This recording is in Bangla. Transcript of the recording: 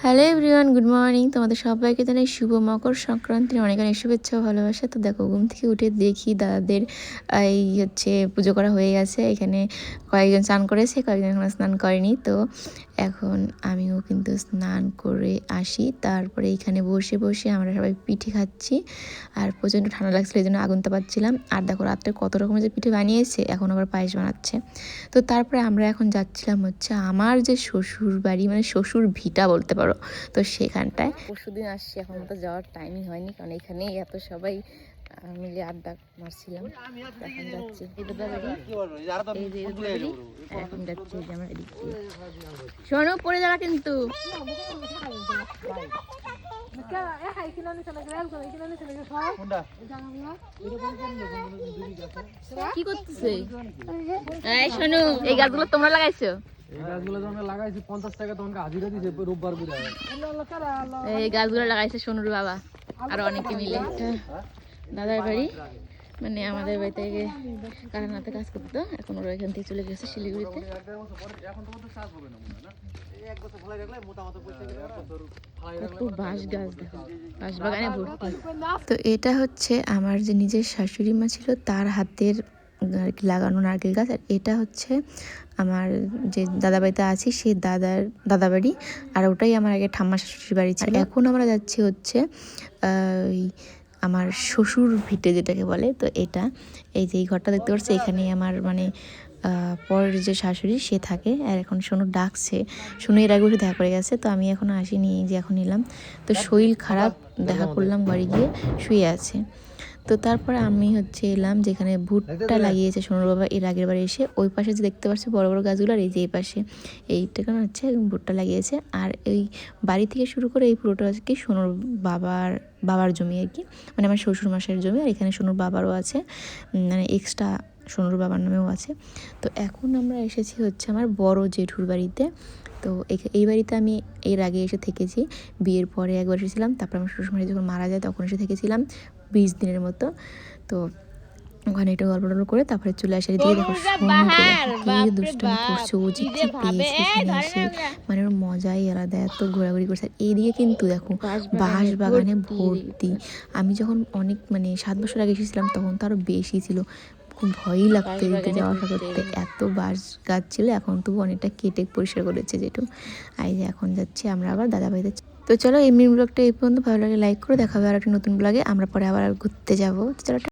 Hello everyone, good morning. তোমাদের সবাইকে জানাই শুভ মকর সংক্রান্তির অনেক অনেক শুভেচ্ছা ও ভালোবাসা। তো দেখো, ঘুম থেকে উঠে দেখি দাদাদের এই পুজো করা হয়ে গেছে। এখানে কয়েকজন স্নান করেছে, কয়েকজন এখনো স্নান করেনি। তো এখন আমিও কিন্তু স্নান করে আসি। তারপরে এখানে বসে বসে আমরা সবাই পিঠে খাচ্ছি। আর প্রচণ্ড ঠান্ডা লাগছিল, এই জন্য আগুন তাপাচ্ছিলাম। আর দেখো রাত্রে কত রকমের যে পিঠে বানিয়েছে, এখন আবার পায়েস বানাচ্ছে। তো তারপরে আমরা এখন যাচ্ছিলাম আমার যে শ্বশুর বাড়ি, মানে শ্বশুর ভিটা বলতে পারো। তো সেখানটায় পরশুদিন আসছি, এখন তো যাওয়ার টাইমই হয়নি, কারণ এখানেই এত সবাই মিলে আড্ডা মারছিলাম। এখন যাচ্ছি এই দাদা বাড়ি, এই যে বাড়ি। এখন যাচ্ছি এই যে আমার এদিক দিয়ে। শোনো, পড়ে যাওয়া কিন্তু। কি করতেছে? এই শোনো, এই গাছগুলো তোমরা লাগাইছো? এই গাছগুলো যখন লাগাইছি 50 টাকা তখন হাজিরা দিছে রোববার করে। এই গাছগুলো লাগাইছে সোনুর বাবা আর অনেকে মিলে। দাদার বাড়ি, মানে আমাদের বাড়ি থেকে কারখানাতে কাজ করতো, এখন ওরা এখান থেকে চলে গেছে শিলিগুড়িতে। বাঁশ গাছ দেখো, বাঁশ বাগানে ভর্তি। তো এটা হচ্ছে আমার যে নিজের শাশুড়ি মা ছিল তার হাতের লাগানো নারকেল গাছ। আর এটা হচ্ছে আমার যে দাদা বাড়িতে আছি সেই দাদা বাড়ি। আর ওটাই আমার আগে ঠাম্মা শাশুড়ির বাড়ি ছিল। এখন আমরা যাচ্ছি ওই আমার শ্বশুর ভিটে যেটাকে বলে। তো এটা এই যে এই ঘরটা দেখতে পাচ্ছি, এখানেই আমার মানে পরের যে শাশুড়ি সে থাকে। আর এখন সোনু ডাকছে, সোনু এর আগে উঠে দেখা করে গেছে। তো আমি এখনও আসিনি, যে এখন এলাম। তো শরীর খারাপ, দেখা করলাম, বাড়ি গিয়ে শুয়ে আছে। তো তারপরে আমি এলাম যেখানে ভুট্টা লাগিয়েছে সোনুর বাবা এর আগের বারে এসে। ওই পাশে যে দেখতে পাচ্ছি বড় বড় গাছগুলো, আর এই যে এই পাশে এইটা কেন ভুট্টা লাগিয়েছে। আর এই বাড়ি থেকে শুরু করে এই পুরোটা কি সোনুর বাবার জমি আর কি, মানে আমার শ্বশুর মশাইয়ের জমি। আর এখানে সোনুর বাবারও আছে, মানে এক্সট্রা সোনুর বাবার নামেও আছে। তো এখন আমরা এসেছি আমার বড় জেঠুর বাড়িতে। তো এই বাড়িতে আমি এর আগে এসে থেকেছি, বিয়ের পরে একবার এসেছিলাম। তারপর আমার শ্বশুরমশাই যখন মারা যায় তখন এসে থেকেছিলাম 20 দিনের মতো। তো ওখানে একটু গল্প টল্প করে তারপরে চলে আসে। এদিকে দেখো কি দুষ্টামি করছে, ও যে কি পেয়েছে এখানে এসে, মানে ওর মজাই আলাদা, এত ঘোরাঘুরি করছে। আর এইদিকে কিন্তু দেখো বাঁশ বাগানে ভর্তি। আমি যখন অনেক 7 বছর আগে এসেছিলাম তখন তো আরো বেশি ছিল, খুব ভয়ই লাগতো এদিকে যাওয়া আসা করতে, এত বাঁশ গাছ ছিল। এখন তবু অনেকটা কেটে পরিষ্কার করেছে যেটু। আর যে এখন যাচ্ছি আমরা আবার দাদা বাড়িতে। তো চলো, এই মিনি ব্লগটা এই পর্যন্ত। ভালো লাগে লাইক করে, দেখা হবে আর একটা নতুন ব্লগে। আমরা পরে আবার ঘুরতে যাবো। চলো।